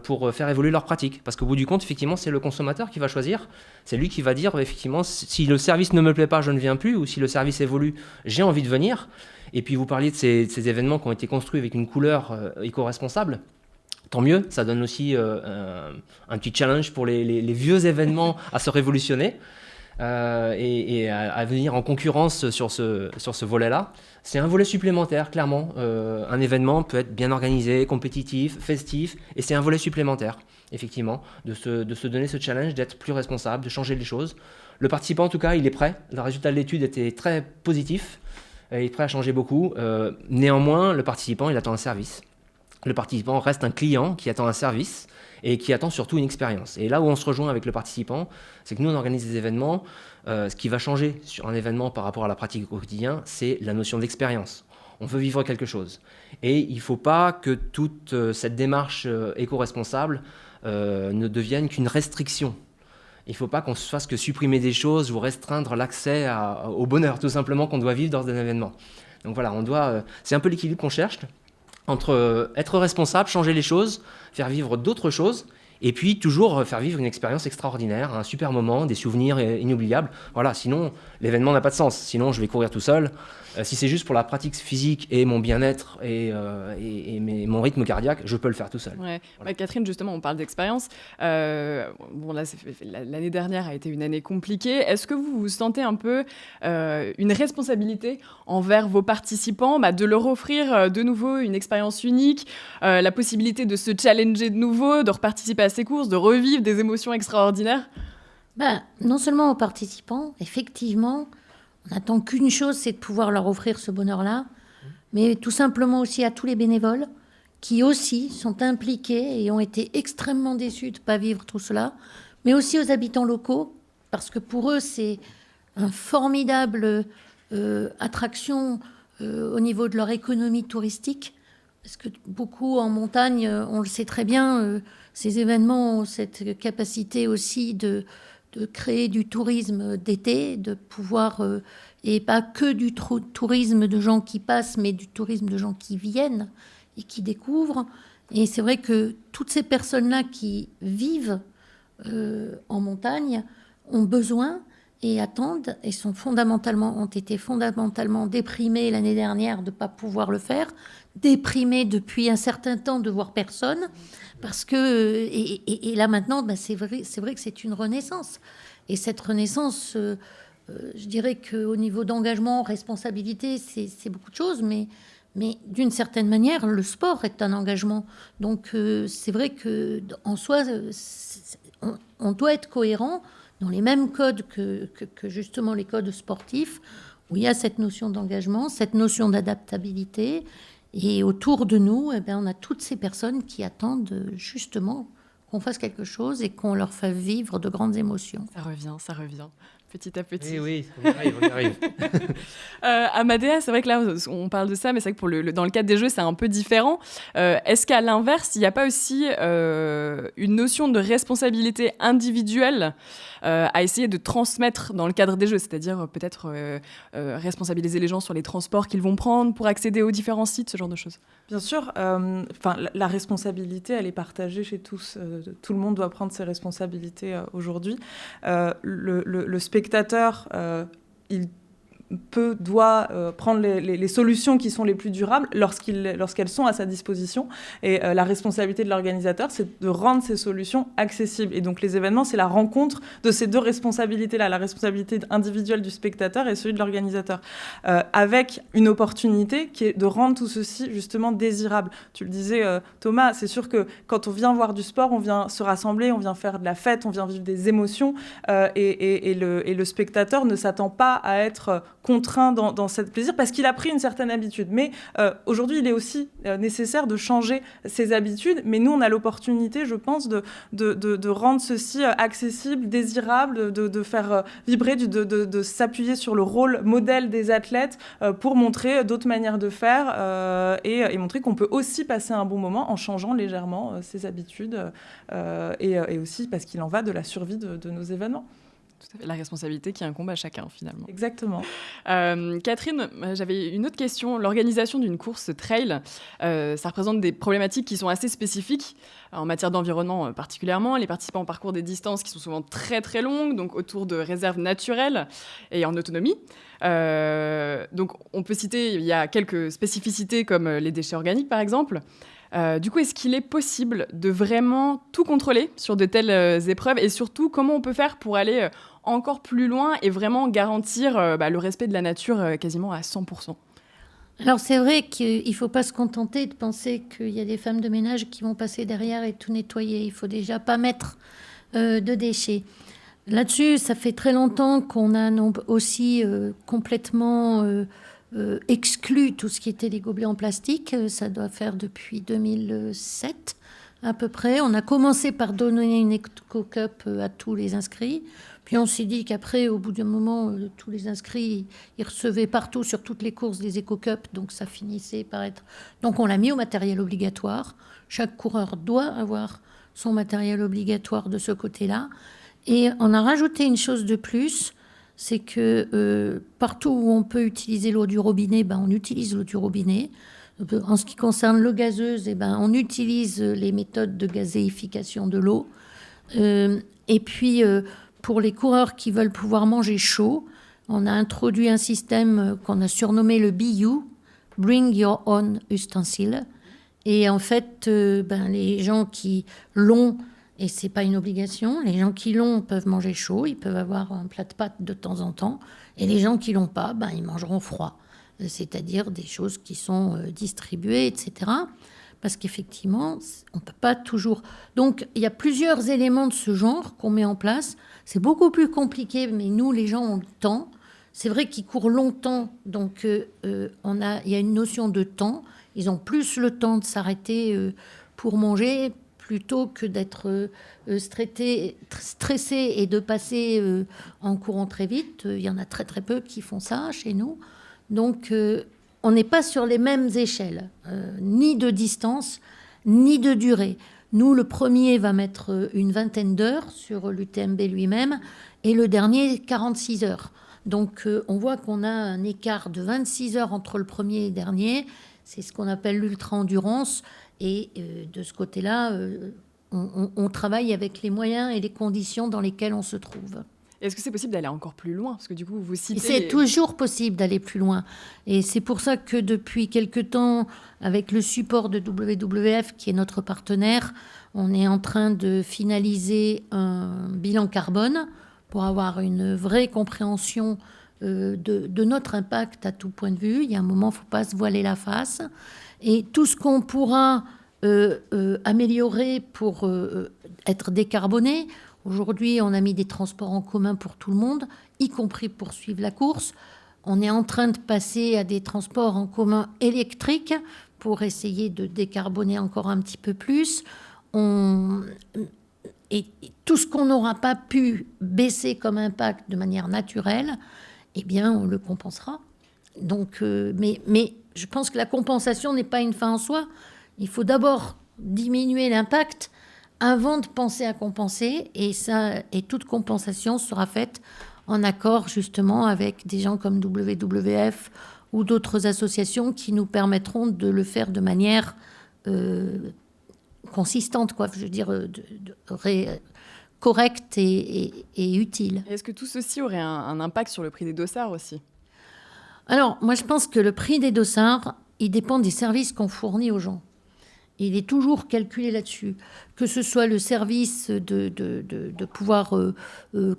Speaker 5: pour faire évoluer leurs pratiques. Parce qu'au bout du compte, effectivement, c'est le consommateur qui va choisir. C'est lui qui va dire, effectivement, si le service ne me plaît pas, je ne viens plus, ou si le service évolue, j'ai envie de venir. Et puis vous parliez de ces événements qui ont été construits avec une couleur éco-responsable. Tant mieux, ça donne aussi un petit challenge pour les vieux événements à se révolutionner. et à venir en concurrence sur ce volet-là. C'est un volet supplémentaire, clairement. Un événement peut être bien organisé, compétitif, festif, et c'est un volet supplémentaire, effectivement, de se donner ce challenge, d'être plus responsable, de changer les choses. Le participant, en tout cas, il est prêt. Le résultat de l'étude était très positif. Il est prêt à changer beaucoup. Néanmoins, le participant, il attend un service. Le participant reste un client qui attend un service et qui attend surtout une expérience. Et là où on se rejoint avec le participant, c'est que nous, on organise des événements. Ce qui va changer sur un événement par rapport à la pratique au quotidien, c'est la notion d'expérience. On veut vivre quelque chose. Et il ne faut pas que toute cette démarche éco-responsable ne devienne qu'une restriction. Il ne faut pas qu'on se fasse que supprimer des choses ou restreindre l'accès au bonheur, tout simplement, qu'on doit vivre dans un événement. Donc voilà, c'est un peu l'équilibre qu'on cherche entre être responsable, changer les choses, faire vivre d'autres choses, et puis toujours faire vivre une expérience extraordinaire, un super moment, des souvenirs inoubliables. Voilà, sinon l'événement n'a pas de sens. Sinon je vais courir tout seul. Si c'est juste pour la pratique physique et mon bien-être et mon rythme cardiaque, je peux le faire tout seul.
Speaker 1: Ouais. Voilà. Catherine, justement, on parle d'expérience. Bon, là, l'année dernière a été une année compliquée. Est-ce que vous vous sentez un peu une responsabilité envers vos participants, de leur offrir de nouveau une expérience unique, la possibilité de se challenger de nouveau, de reparticiper à ces courses, de revivre des émotions extraordinaires?
Speaker 3: Non seulement aux participants, effectivement, on n'attend qu'une chose, c'est de pouvoir leur offrir ce bonheur-là, mais tout simplement aussi à tous les bénévoles qui aussi sont impliqués et ont été extrêmement déçus de ne pas vivre tout cela, mais aussi aux habitants locaux, parce que pour eux, c'est une formidable attraction au niveau de leur économie touristique, parce que beaucoup en montagne, on le sait très bien, ces événements ont cette capacité aussi de créer du tourisme d'été, de pouvoir, et pas que du tourisme de gens qui passent, mais du tourisme de gens qui viennent et qui découvrent. Et c'est vrai que toutes ces personnes-là qui vivent en montagne ont besoin et attendent et ont été fondamentalement déprimées l'année dernière de ne pas pouvoir le faire, déprimées depuis un certain temps de voir personne, parce que et là maintenant, c'est vrai que c'est une renaissance. Et cette renaissance, je dirais qu'au niveau d'engagement, responsabilité, c'est beaucoup de choses, mais d'une certaine manière, le sport est un engagement. Donc c'est vrai qu'en soi, on doit être cohérent dans les mêmes codes que justement les codes sportifs, où il y a cette notion d'engagement, cette notion d'adaptabilité. Et autour de nous, on a toutes ces personnes qui attendent justement qu'on fasse quelque chose et qu'on leur fasse vivre de grandes émotions.
Speaker 1: Ça revient. Petit à petit.
Speaker 5: Oui, on y arrive.
Speaker 1: Amadea, c'est vrai que là, on parle de ça, mais c'est vrai que dans le cadre des jeux, c'est un peu différent. Est-ce qu'à l'inverse, il n'y a pas aussi une notion de responsabilité individuelle à essayer de transmettre dans le cadre des jeux, c'est-à-dire peut-être responsabiliser les gens sur les transports qu'ils vont prendre pour accéder aux différents sites, ce genre de choses?
Speaker 4: Bien sûr, la responsabilité, elle est partagée chez tous. Tout le monde doit prendre ses responsabilités aujourd'hui. Le spectateur, il doit prendre les solutions qui sont les plus durables lorsqu'elles sont à sa disposition. Et la responsabilité de l'organisateur, c'est de rendre ces solutions accessibles. Et donc les événements, c'est la rencontre de ces deux responsabilités-là, la responsabilité individuelle du spectateur et celui de l'organisateur, avec une opportunité qui est de rendre tout ceci justement désirable. Tu le disais, Thomas, c'est sûr que quand on vient voir du sport, on vient se rassembler, on vient faire de la fête, on vient vivre des émotions, et le spectateur ne s'attend pas à être contraint dans ce plaisir parce qu'il a pris une certaine habitude. Mais aujourd'hui, il est aussi nécessaire de changer ses habitudes. Mais nous, on a l'opportunité, je pense, de rendre ceci accessible, désirable, de faire vibrer, de s'appuyer sur le rôle modèle des athlètes pour montrer d'autres manières de faire et montrer qu'on peut aussi passer un bon moment en changeant légèrement ses habitudes et aussi parce qu'il en va de la survie de nos événements.
Speaker 1: Tout à fait. La responsabilité qui incombe à chacun, finalement.
Speaker 4: Exactement.
Speaker 1: Catherine, j'avais une autre question. L'organisation d'une course trail, ça représente des problématiques qui sont assez spécifiques en matière d'environnement particulièrement. Les participants parcourent des distances qui sont souvent très très longues, donc autour de réserves naturelles et en autonomie. Donc on peut citer, il y a quelques spécificités comme les déchets organiques par exemple. Du coup, est-ce qu'il est possible de vraiment tout contrôler sur de telles épreuves et surtout, comment on peut faire pour aller encore plus loin et vraiment garantir le respect de la nature quasiment à 100%?
Speaker 3: Alors c'est vrai qu'il ne faut pas se contenter de penser qu'il y a des femmes de ménage qui vont passer derrière et tout nettoyer. Il ne faut déjà pas mettre de déchets. Là-dessus, ça fait très longtemps qu'on a aussi complètement exclu tout ce qui était des gobelets en plastique. Ça doit faire depuis 2007 à peu près. On a commencé par donner une éco-cup à tous les inscrits. Puis on s'est dit qu'après, au bout d'un moment, tous les inscrits, ils recevaient partout, sur toutes les courses, des éco-cups. Donc ça finissait par être... Donc on l'a mis au matériel obligatoire. Chaque coureur doit avoir son matériel obligatoire de ce côté-là. Et on a rajouté une chose de plus, c'est que partout où on peut utiliser l'eau du robinet, on utilise l'eau du robinet. En ce qui concerne l'eau gazeuse, on utilise les méthodes de gazéification de l'eau. Et puis... pour les coureurs qui veulent pouvoir manger chaud, on a introduit un système qu'on a surnommé le BU, Bring Your Own Ustensile. Et en fait, les gens qui l'ont, et c'est pas une obligation, les gens qui l'ont peuvent manger chaud, ils peuvent avoir un plat de pâtes de temps en temps, et les gens qui l'ont pas, ils mangeront froid, c'est-à-dire des choses qui sont distribuées, etc. Parce qu'effectivement, on ne peut pas toujours... Donc, il y a plusieurs éléments de ce genre qu'on met en place. C'est beaucoup plus compliqué, mais nous, les gens ont le temps. C'est vrai qu'ils courent longtemps, donc il y a une notion de temps. Ils ont plus le temps de s'arrêter pour manger plutôt que d'être stressés et de passer en courant très vite. Il y en a très, très peu qui font ça chez nous. Donc... on n'est pas sur les mêmes échelles, ni de distance, ni de durée. Nous, le premier va mettre une vingtaine d'heures sur l'UTMB lui-même, et le dernier, 46 heures. Donc, on voit qu'on a un écart de 26 heures entre le premier et le dernier. C'est ce qu'on appelle l'ultra-endurance. Et de ce côté-là, on travaille avec les moyens et les conditions dans lesquelles on se trouve.
Speaker 1: Est-ce que c'est possible d'aller encore plus loin? Parce que du coup, vous citez...
Speaker 3: C'est toujours possible d'aller plus loin. Et c'est pour ça que depuis quelque temps, avec le support de WWF, qui est notre partenaire, on est en train de finaliser un bilan carbone pour avoir une vraie compréhension de notre impact à tout point de vue. Il y a un moment, il ne faut pas se voiler la face. Et tout ce qu'on pourra améliorer pour être décarboné... Aujourd'hui, on a mis des transports en commun pour tout le monde, y compris pour suivre la course. On est en train de passer à des transports en commun électriques pour essayer de décarboner encore un petit peu plus. Et tout ce qu'on n'aura pas pu baisser comme impact de manière naturelle, on le compensera. Donc, mais je pense que la compensation n'est pas une fin en soi. Il faut d'abord diminuer l'impact avant de penser à compenser, et toute compensation sera faite en accord justement avec des gens comme WWF ou d'autres associations qui nous permettront de le faire de manière consistante, correcte et utile.
Speaker 1: Est-ce que tout ceci aurait un impact sur le prix des dossards aussi?
Speaker 3: Alors, moi je pense que le prix des dossards, il dépend des services qu'on fournit aux gens. Il est toujours calculé là-dessus, que ce soit le service de pouvoir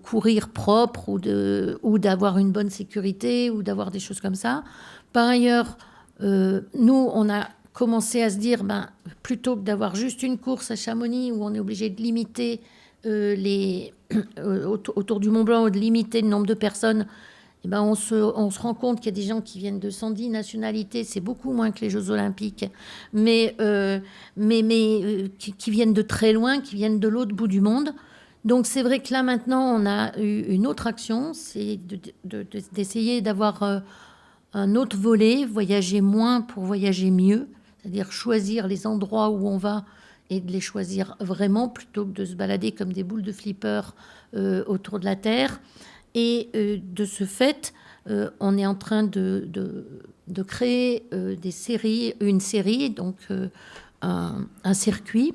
Speaker 3: courir propre ou d'avoir une bonne sécurité ou d'avoir des choses comme ça. Par ailleurs, nous, on a commencé à se dire, plutôt que d'avoir juste une course à Chamonix où on est obligé de limiter autour du Mont Blanc ou de limiter le nombre de personnes, on se rend compte qu'il y a des gens qui viennent de 110 nationalités, c'est beaucoup moins que les Jeux Olympiques, mais qui viennent de très loin, qui viennent de l'autre bout du monde. Donc c'est vrai que là maintenant, on a eu une autre action, c'est d'essayer d'avoir un autre volet, voyager moins pour voyager mieux, c'est-à-dire choisir les endroits où on va et de les choisir vraiment, plutôt que de se balader comme des boules de flipper autour de la Terre. Et de ce fait, on est en train de créer une série, donc un circuit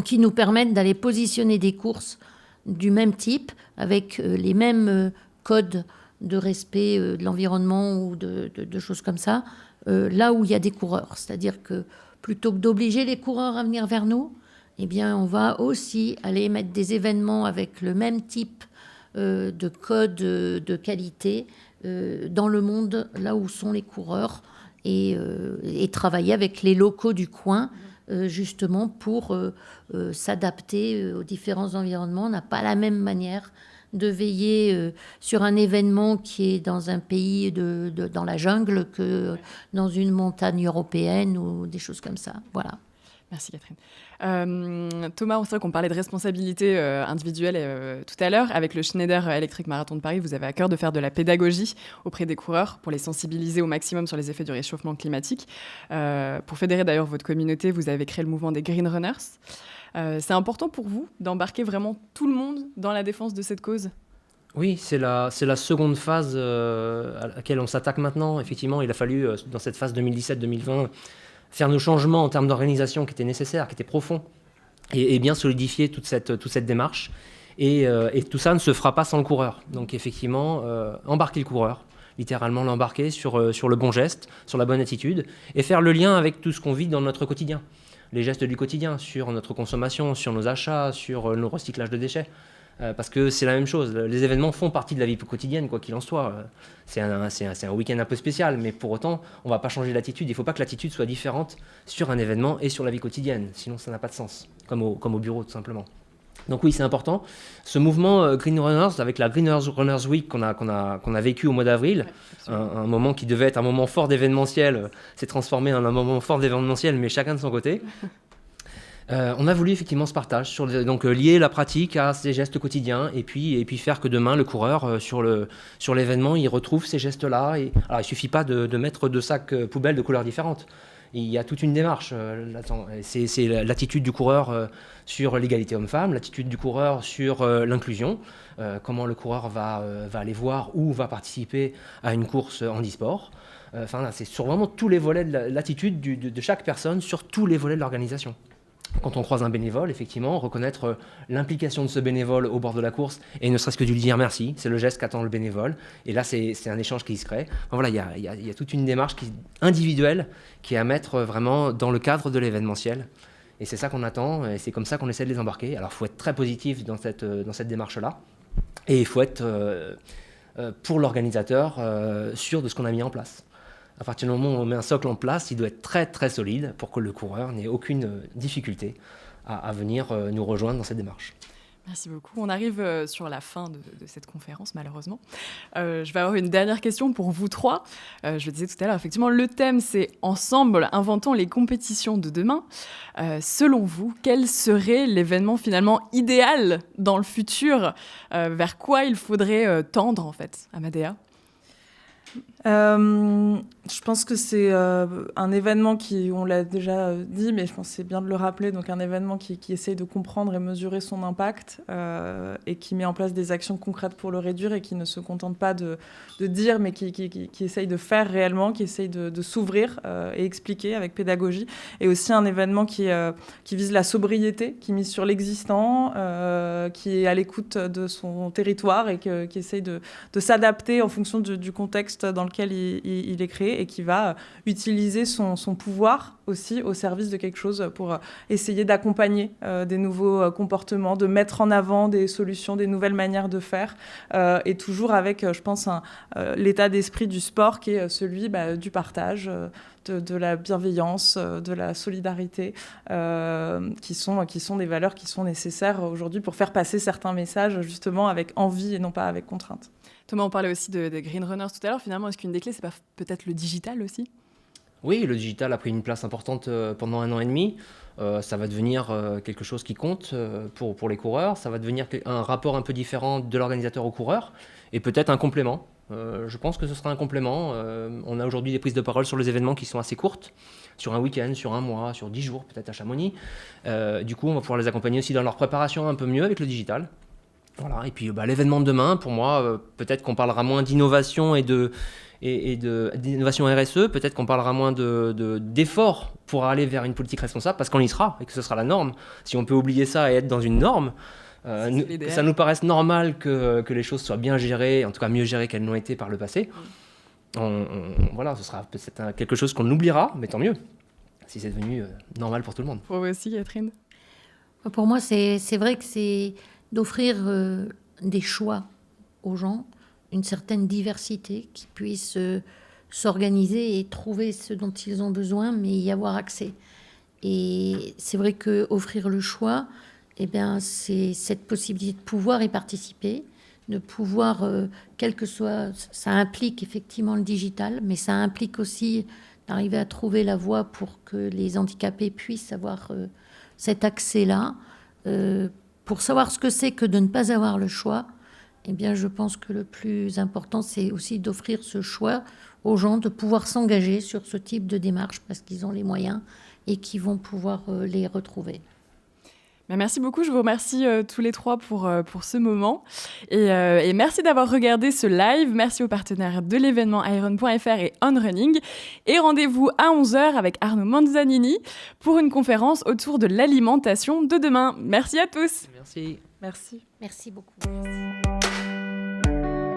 Speaker 3: qui nous permette d'aller positionner des courses du même type, avec les mêmes codes de respect de l'environnement ou de choses comme ça, là où il y a des coureurs. C'est-à-dire que plutôt que d'obliger les coureurs à venir vers nous, on va aussi aller mettre des événements avec le même type de codes de qualité dans le monde, là où sont les coureurs, et travailler avec les locaux du coin, justement pour s'adapter aux différents environnements. On n'a pas la même manière de veiller sur un événement qui est dans un pays dans la jungle que dans une montagne européenne ou des choses comme ça. Voilà.
Speaker 1: Merci Catherine. Thomas, c'est vrai qu'on parlait de responsabilité individuelle tout à l'heure. Avec le Schneider Electric Marathon de Paris, vous avez à cœur de faire de la pédagogie auprès des coureurs pour les sensibiliser au maximum sur les effets du réchauffement climatique. Pour fédérer d'ailleurs votre communauté, vous avez créé le mouvement des Green Runners. C'est important pour vous d'embarquer vraiment tout le monde dans la défense de cette cause ?
Speaker 5: Oui, c'est la seconde phase à laquelle on s'attaque maintenant. Effectivement, il a fallu, dans cette phase 2017-2020, faire nos changements en termes d'organisation qui étaient nécessaires, qui étaient profonds, et bien solidifier toute cette démarche. Et tout ça ne se fera pas sans le coureur. Donc effectivement, embarquer le coureur, littéralement l'embarquer sur le bon geste, sur la bonne attitude, et faire le lien avec tout ce qu'on vit dans notre quotidien. Les gestes du quotidien, sur notre consommation, sur nos achats, sur nos recyclages de déchets. Parce que c'est la même chose, les événements font partie de la vie quotidienne, quoi qu'il en soit. C'est un week-end un peu spécial, mais pour autant, on ne va pas changer l'attitude. Il ne faut pas que l'attitude soit différente sur un événement et sur la vie quotidienne, sinon ça n'a pas de sens, comme au bureau tout simplement. Donc oui, c'est important. Ce mouvement Green Runners, avec la Green Runners Week qu'on a vécu au mois d'avril, un moment qui devait être un moment fort d'événementiel, s'est transformé en un moment fort d'événementiel, mais chacun de son côté. On a voulu effectivement ce partage, donc lier la pratique à ces gestes quotidiens et puis faire que demain le coureur sur l'événement il retrouve ces gestes-là. Alors il ne suffit pas de mettre 2 sacs poubelles de couleurs différentes. Il y a toute une démarche. C'est l'attitude du coureur sur l'égalité homme-femme, l'attitude du coureur sur l'inclusion, comment le coureur va aller voir ou va participer à une course handisport. Enfin, c'est sur vraiment tous les volets de l'attitude de chaque personne sur tous les volets de l'organisation. Quand on croise un bénévole, effectivement, reconnaître l'implication de ce bénévole au bord de la course et ne serait-ce que de lui dire merci, c'est le geste qu'attend le bénévole. Et là, c'est un échange qui se crée. Enfin, voilà, il y a toute une démarche individuelle qui est à mettre vraiment dans le cadre de l'événementiel. Et c'est ça qu'on attend et c'est comme ça qu'on essaie de les embarquer. Alors, il faut être très positif dans cette démarche-là. Et il faut être, pour l'organisateur, sûr de ce qu'on a mis en place. À partir du moment où on met un socle en place, il doit être très très solide pour que le coureur n'ait aucune difficulté à venir nous rejoindre dans cette démarche.
Speaker 1: Merci beaucoup. On arrive sur la fin de cette conférence, malheureusement. Je vais avoir une dernière question pour vous trois. Je le disais tout à l'heure, effectivement, le thème, c'est « Ensemble, inventons les compétitions de demain ». Selon vous, quel serait l'événement finalement idéal dans le futur ? Vers quoi il faudrait tendre, en fait, Amadea ?
Speaker 4: Je pense que c'est un événement qui, on l'a déjà dit, mais je pense que c'est bien de le rappeler, donc un événement qui essaye de comprendre et mesurer son impact et qui met en place des actions concrètes pour le réduire et qui ne se contente pas de dire, mais qui essaye de faire réellement, qui essaye de s'ouvrir et expliquer avec pédagogie. Et aussi un événement qui vise la sobriété, qui mise sur l'existant, qui est à l'écoute de son territoire et qui essaye de s'adapter en fonction du contexte dans lequel il est créé et qui va utiliser son pouvoir aussi au service de quelque chose pour essayer d'accompagner des nouveaux comportements, de mettre en avant des solutions, des nouvelles manières de faire et toujours avec, je pense, l'état d'esprit du sport qui est celui du partage, de la bienveillance, de la solidarité, qui sont des valeurs qui sont nécessaires aujourd'hui pour faire passer certains messages justement avec envie et non pas avec contrainte.
Speaker 1: Thomas, on parlait aussi des Green Runners tout à l'heure. Finalement, est-ce qu'une des clés, c'est pas peut-être le digital aussi ?
Speaker 5: Oui, le digital a pris une place importante pendant 1 an et demi. Ça va devenir quelque chose qui compte pour les coureurs. Ça va devenir un rapport un peu différent de l'organisateur au coureur et peut-être un complément. Je pense que ce sera un complément. On a aujourd'hui des prises de parole sur les événements qui sont assez courtes, sur un week-end, sur un mois, sur 10 jours peut-être à Chamonix. Du coup, on va pouvoir les accompagner aussi dans leur préparation un peu mieux avec le digital. Voilà. Et puis l'événement de demain, pour moi, peut-être qu'on parlera moins d'innovation et d'innovation RSE, peut-être qu'on parlera moins d'efforts pour aller vers une politique responsable, parce qu'on y sera et que ce sera la norme. Si on peut oublier ça et être dans une norme, que ça nous paraisse normal que les choses soient bien gérées, en tout cas mieux gérées qu'elles l'ont été par le passé, voilà, ce sera peut-être quelque chose qu'on oubliera, mais tant mieux, si c'est devenu normal pour tout le monde.
Speaker 1: Pour vous aussi, Catherine ?
Speaker 3: Pour moi, c'est vrai que c'est d'offrir des choix aux gens une certaine diversité, qu'ils puissent s'organiser et trouver ce dont ils ont besoin, mais y avoir accès. Et c'est vrai qu'offrir le choix, c'est cette possibilité de pouvoir y participer, de pouvoir, quel que soit, ça implique effectivement le digital, mais ça implique aussi d'arriver à trouver la voie pour que les handicapés puissent avoir cet accès-là. Pour savoir ce que c'est que de ne pas avoir le choix, je pense que le plus important, c'est aussi d'offrir ce choix aux gens, de pouvoir s'engager sur ce type de démarche parce qu'ils ont les moyens et qu'ils vont pouvoir les retrouver.
Speaker 1: Merci beaucoup, je vous remercie tous les trois pour ce moment. Et merci d'avoir regardé ce live. Merci aux partenaires de l'événement Iron.fr et OnRunning. Et rendez-vous à 11h avec Arnaud Manzanini pour une conférence autour de l'alimentation de demain. Merci à tous.
Speaker 5: Merci.
Speaker 4: Merci.
Speaker 3: Merci beaucoup.